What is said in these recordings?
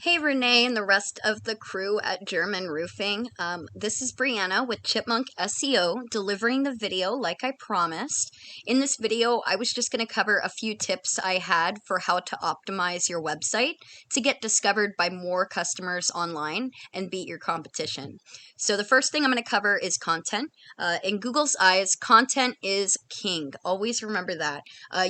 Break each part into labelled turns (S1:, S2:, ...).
S1: Hey Renee and the rest of the crew at German Roofing. This is Brianna with Chipmunk SEO delivering the video like I promised. In this video, I was just going to cover a few tips I had for how to optimize your website to get discovered by more customers online and beat your competition. So the first thing I'm going to cover is content. In Google's eyes, content is king. Always remember that.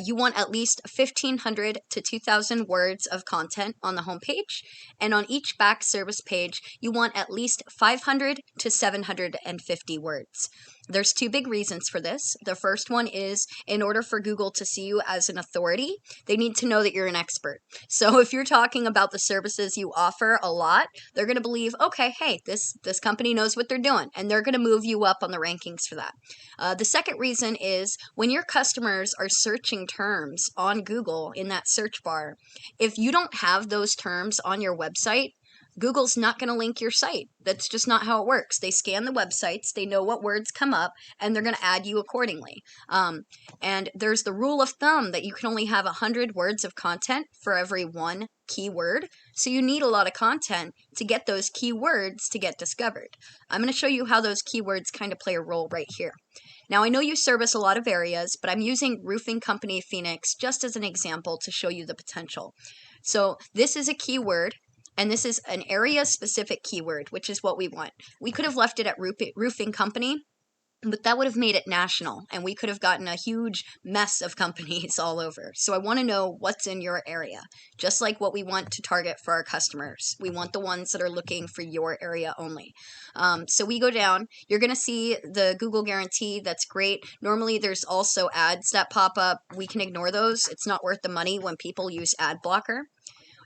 S1: You want at least 1,500 to 2,000 words of content on the homepage. And on each back service page, you want at least 500 to 750 words. There's two big reasons for this. The first one is in order for Google to see you as an authority, they need to know that you're an expert. So if you're talking about the services you offer a lot, they're going to believe, okay, hey, this company knows what they're doing, and they're going to move you up on the rankings for that. The second reason is when your customers are searching terms on Google in that search bar, if you don't have those terms on your website, Google's not going to link your site. That's just not how it works. They scan the websites, they know what words come up, and they're going to add you accordingly. And there's the rule of thumb that you can only have 100 words of content for every one keyword. So you need a lot of content to get those keywords to get discovered. I'm going to show you how those keywords kind of play a role right here. Now, I know you service a lot of areas, but I'm using Roofing Company Phoenix just as an example to show you the potential. So this is a keyword. And this is an area-specific keyword, which is what we want. We could have left it at roofing company, but that would have made it national, and we could have gotten a huge mess of companies all over. So I want to know what's in your area, just like what we want to target for our customers. We want the ones that are looking for your area only. So we go down. You're going to see the Google guarantee. That's great. Normally, there's also ads that pop up. We can ignore those. It's not worth the money when people use ad blocker.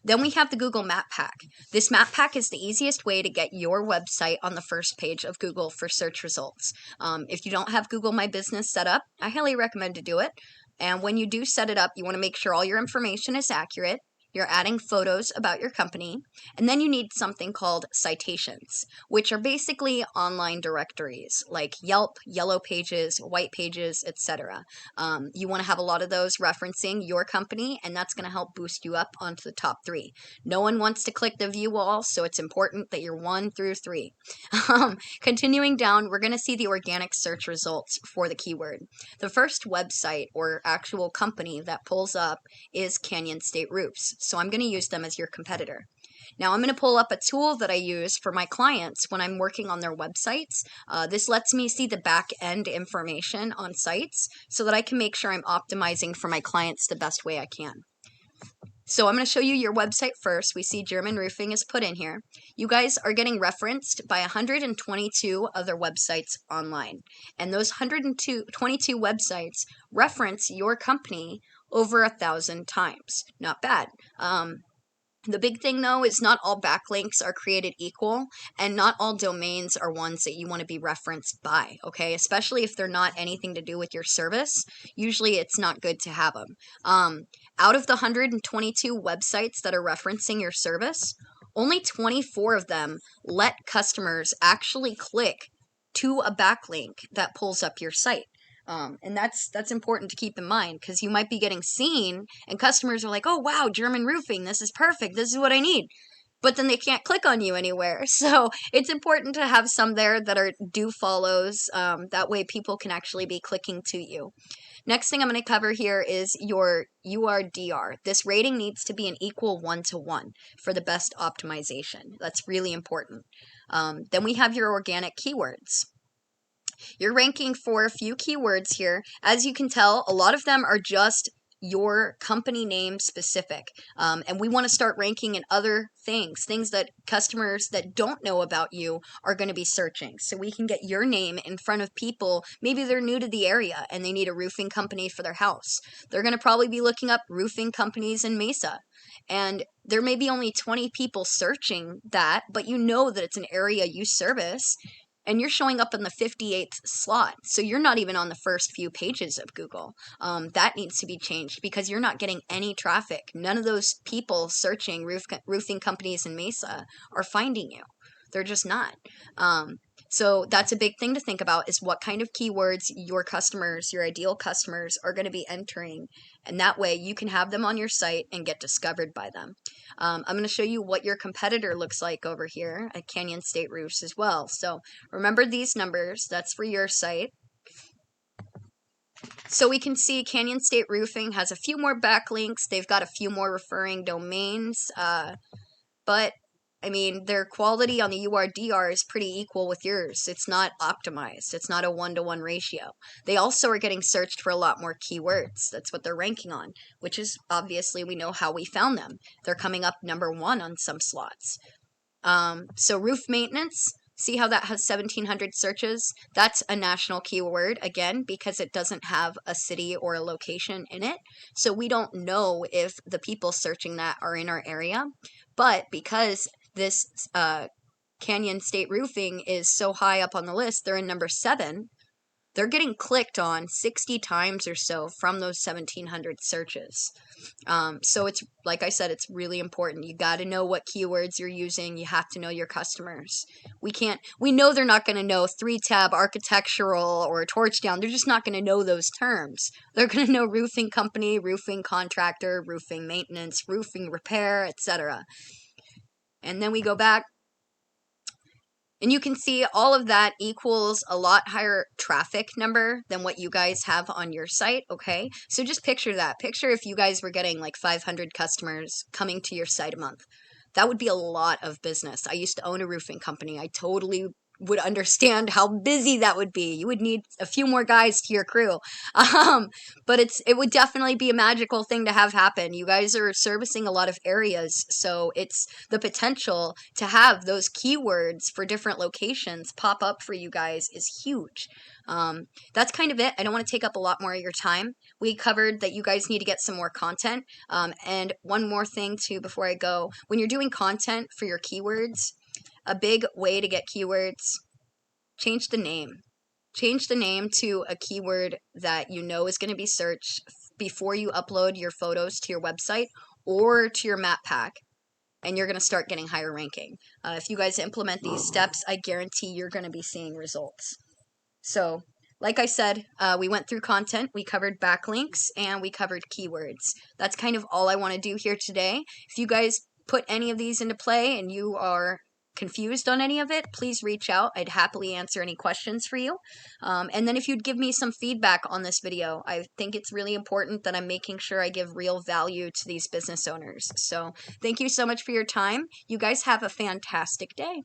S1: Then we have the Google Map Pack. This Map Pack is the easiest way to get your website on the first page of Google for search results. If you don't have Google My Business set up, I highly recommend to do it. And when you do set it up, you want to make sure all your information is accurate. You're adding photos about your company, and then you need something called citations, which are basically online directories like Yelp, Yellow Pages, White Pages, etc. You want to have a lot of those referencing your company, and that's going to help boost you up onto the top 3. No one wants to click the view all, so it's important that you're 1 through 3. Continuing down, we're going to see the organic search results for the keyword. The first website or actual company that pulls up is Canyon State Roofs. So I'm going to use them as your competitor. Now I'm going to pull up a tool that I use for my clients when I'm working on their websites. This lets me see the back end information on sites so that I can make sure I'm optimizing for my clients the best way I can. So I'm going to show you your website first. We see German Roofing is put in here. You guys are getting referenced by 122 other websites online. And those 122 websites reference your company over 1,000 times. Not bad. The big thing, though, is not all backlinks are created equal, and not all domains are ones that you want to be referenced by, okay? Especially if they're not anything to do with your service. Usually it's not good to have them. Out of the 122 websites that are referencing your service, only 24 of them let customers actually click to a backlink that pulls up your site. And that's important to keep in mind because you might be getting seen and customers are like, oh, wow, German Roofing, this is perfect. This is what I need. But then they can't click on you anywhere. So it's important to have some there that are do follows. That way people can actually be clicking to you. Next thing I'm going to cover here is your URDR. This rating needs to be an equal 1-to-1 for the best optimization. That's really important. Then we have your organic keywords. You're ranking for a few keywords here. As you can tell, a lot of them are just your company name specific. And we want to start ranking in other things that customers that don't know about you are going to be searching. So we can get your name in front of people. Maybe they're new to the area and they need a roofing company for their house. They're going to probably be looking up roofing companies in Mesa. And there may be only 20 people searching that, but you know that it's an area you service. And you're showing up in the 58th slot. So you're not even on the first few pages of Google. That needs to be changed because you're not getting any traffic. None of those people searching roofing companies in Mesa are finding you. They're just not. So that's a big thing to think about, is what kind of keywords your customers, your ideal customers, are going to be entering. And that way you can have them on your site and get discovered by them. I'm going to show you what your competitor looks like over here at Canyon State Roofs as well. So remember these numbers, that's for your site. So we can see Canyon State Roofing has a few more backlinks. They've got a few more referring domains, but I mean, their quality on the URDR is pretty equal with yours. It's not optimized. It's not a 1-to-1 ratio. They also are getting searched for a lot more keywords. That's what they're ranking on, which is obviously, we know how we found them. They're coming up #1 on some slots. So roof maintenance, see how that has 1,700 searches? That's a national keyword, again, because it doesn't have a city or a location in it. So we don't know if the people searching that are in our area. But because this Canyon State Roofing is so high up on the list, they're in #7. They're getting clicked on 60 times or so from those 1,700 searches. So it's, like I said, it's really important. You got to know what keywords you're using. You have to know your customers. We know they're not going to know 3-tab architectural or torch down. They're just not going to know those terms. They're going to know roofing company, roofing contractor, roofing maintenance, roofing repair, etc. And then we go back, and you can see all of that equals a lot higher traffic number than what you guys have on your site, okay? So just picture that. Picture if you guys were getting like 500 customers coming to your site a month. That would be a lot of business. I used to own a roofing company. I totally would understand how busy that would be. You would need a few more guys to your crew. But it would definitely be a magical thing to have happen. You guys are servicing a lot of areas, so it's the potential to have those keywords for different locations pop up for you guys is huge. That's kind of it. I don't want to take up a lot more of your time. We covered that you guys need to get some more content. And one more thing too before I go. When you're doing content for your keywords, a big way to get keywords, change the name. Change the name to a keyword that you know is going to be searched before you upload your photos to your website or to your map pack, and you're going to start getting higher ranking. If you guys implement these steps, I guarantee you're going to be seeing results. So, like I said, we went through content, we covered backlinks, and we covered keywords. That's kind of all I want to do here today. If you guys put any of these into play and you are confused on any of it, please reach out. I'd happily answer any questions for you. And then if you'd give me some feedback on this video, I think it's really important that I'm making sure I give real value to these business owners. So thank you so much for your time. You guys have a fantastic day.